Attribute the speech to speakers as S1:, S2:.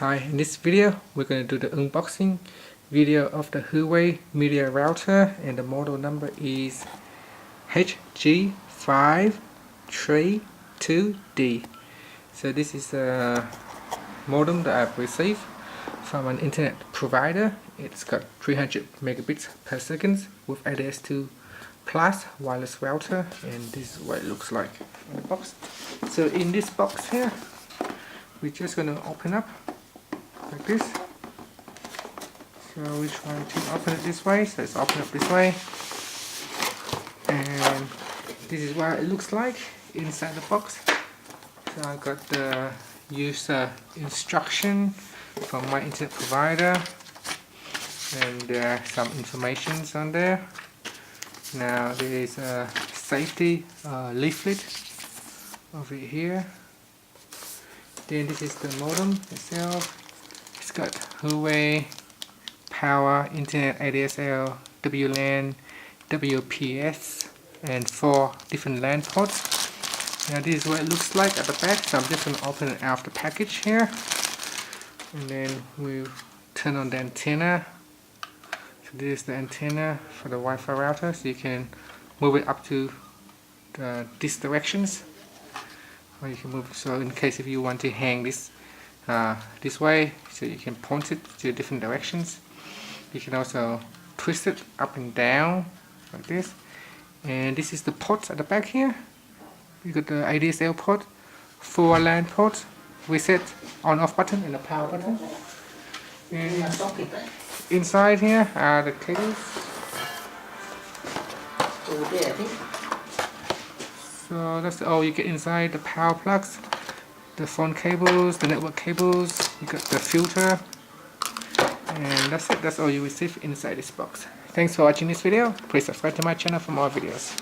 S1: Hi, in this video we're going to do the unboxing video of the Huawei media router, and the model number is HG5324D. So this is a modem that I've received from an internet provider. It's got 300 megabits per second with ADSL2 plus wireless router, and this is what it looks like in the box. So in this box here, we're just going to open up like this. So we try to open it this way, so it's open up this way, and this is what it looks like inside the box. So I got the user instruction from my internet provider, and there are some information on there. Now there is a safety leaflet over here. Then this is the modem itself. It's got Huawei power, internet, ADSL, WLAN, WPS, and 4 different LAN ports. Now this is what it looks like at the back. So I'm just going to open it out of the package here, and then we'll turn on the antenna. So this is the antenna for the Wi-Fi router, so you can move it up to these directions, or you can move it so in case if you want to hang this this way, so you can point it to different directions. You can also twist it up and down like this. And this is the ports at the back here. You got the ADSL port, 4 LAN ports, reset on off button, and a power button. And inside here are the cables. So that's all you get inside: the power plugs, the phone cables, the network cables. You got the filter, and that's it. That's all you receive inside this box. Thanks for watching this video. Please subscribe to my channel for more videos.